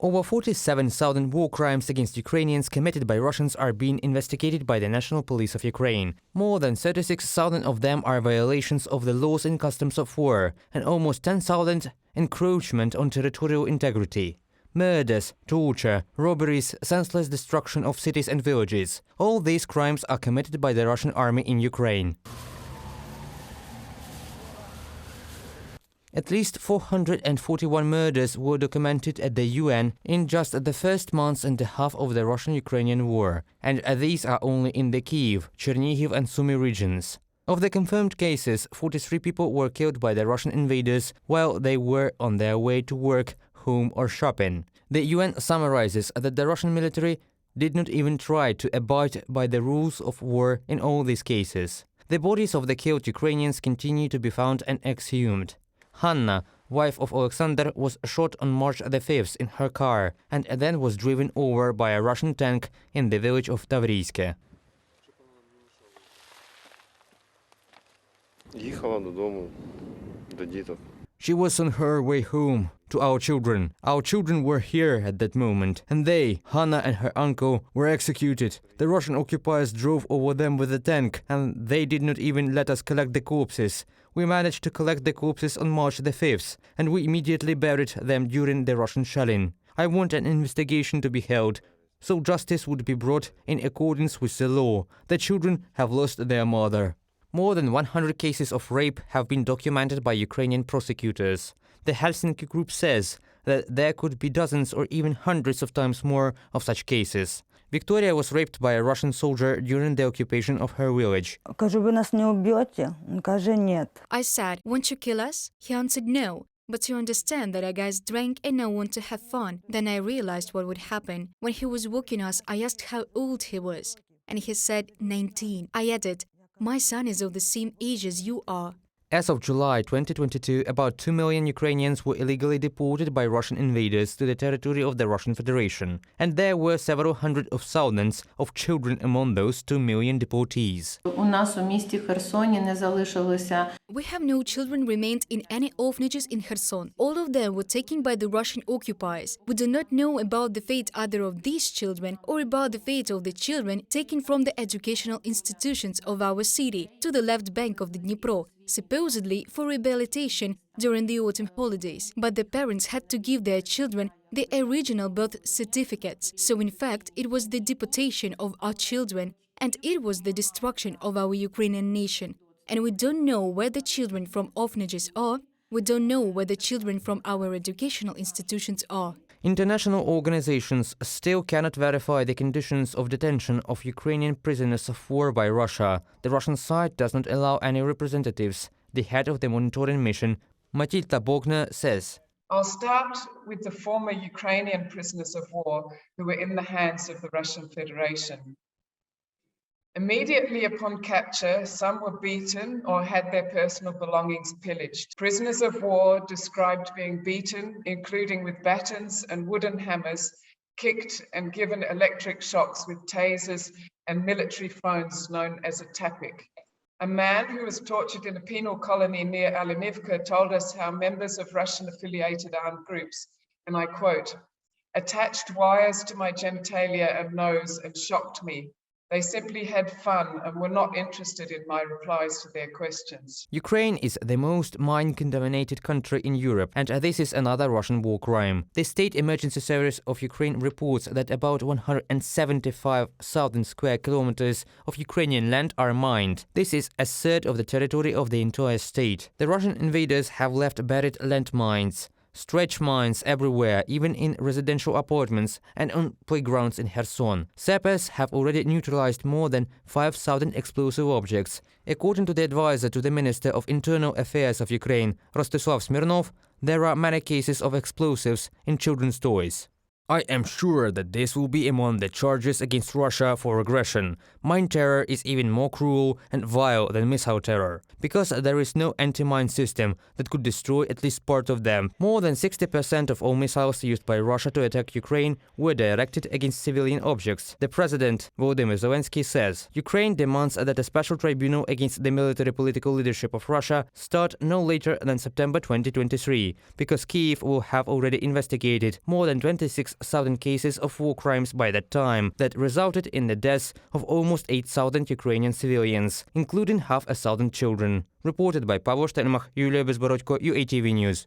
Over 47,000 war crimes against Ukrainians committed by Russians are being investigated by the National Police of Ukraine. More than 36,000 of them are violations of the laws and customs of war, and almost 10,000 encroachment on territorial integrity. Murders, torture, robberies, senseless destruction of cities and villages. All these crimes are committed by the Russian army in Ukraine. At least 441 murders were documented at the UN in just the first month and a half of the Russian-Ukrainian war, and these are only in the Kyiv, Chernihiv and Sumy regions. Of the confirmed cases, 43 people were killed by the Russian invaders while they were on their way to work, home or shopping. The UN summarizes that the Russian military did not even try to abide by the rules of war in all these cases. The bodies of the killed Ukrainians continue to be found and exhumed. Hanna, wife of Alexander, was shot on March the 5th in her car and then was driven over by a Russian tank in the village of Тавriiske. She was on her way home to our children. Our children were here at that moment, and they, Hanna and her uncle, were executed. The Russian occupiers drove over them with a tank, and they did not even let us collect the corpses. We managed to collect the corpses on March the 5th, and we immediately buried them during the Russian shelling. I want an investigation to be held, so justice would be brought in accordance with the law. The children have lost their mother. More than 100 cases of rape have been documented by Ukrainian prosecutors. The Helsinki group says that there could be dozens or even hundreds of times more of such cases. Victoria was raped by a Russian soldier during the occupation of her village. I said, "Won't you kill us?" He answered, "No. But you understand that our guys drank and now want to have fun." Then I realized what would happen. When he was walking us, I asked how old he was, and he said 19. I added, "My son is of the same age as you are." As of July 2022, about 2 million Ukrainians were illegally deported by Russian invaders to the territory of the Russian Federation, and there were several hundred of thousands of children among those 2 million deportees. We have no children remained in any orphanages in Kherson. All of them were taken by the Russian occupiers. We do not know about the fate either of these children or about the fate of the children taken from the educational institutions of our city to the left bank of the Dnipro, supposedly for rehabilitation during the autumn holidays. But the parents had to give their children the original birth certificates. So in fact, it was the deportation of our children, and it was the destruction of our Ukrainian nation. And we don't know where the children from orphanages are. We don't know where the children from our educational institutions are. International organizations still cannot verify the conditions of detention of Ukrainian prisoners of war by Russia. The Russian side does not allow any representatives. The head of the monitoring mission, Matilda Bogner, says, "I'll start with the former Ukrainian prisoners of war who were in the hands of the Russian Federation. Immediately upon capture, some were beaten or had their personal belongings pillaged. Prisoners of war described being beaten, including with batons and wooden hammers, kicked and given electric shocks with tasers and military phones known as a tapik. A man who was tortured in a penal colony near Alenivka told us how members of Russian-affiliated armed groups, and I quote, attached wires to my genitalia and nose and shocked me. They simply had fun and were not interested in my replies to their questions." Ukraine is the most mine-contaminated country in Europe, and this is another Russian war crime. The State Emergency Service of Ukraine reports that about 175,000 square kilometers of Ukrainian land are mined. This is a third of the territory of the entire state. The Russian invaders have left buried landmines, stretch mines everywhere, even in residential apartments and on playgrounds in Kherson. Sappers have already neutralized more than 5,000 explosive objects. According to the advisor to the Minister of Internal Affairs of Ukraine, Rostislav Smirnov, there are many cases of explosives in children's toys. I am sure that this will be among the charges against Russia for aggression. Mine terror is even more cruel and vile than missile terror, because there is no anti-mine system that could destroy at least part of them. More than 60% of all missiles used by Russia to attack Ukraine were directed against civilian objects. The president, Volodymyr Zelensky, says Ukraine demands that a special tribunal against the military political leadership of Russia start no later than September 2023, because Kyiv will have already investigated more than 26,000 cases of war crimes by that time that resulted in the deaths of almost 8,000 Ukrainian civilians, including half a thousand children. Reported by Pavel Stelmach, Yulia Bezborodko, UATV News.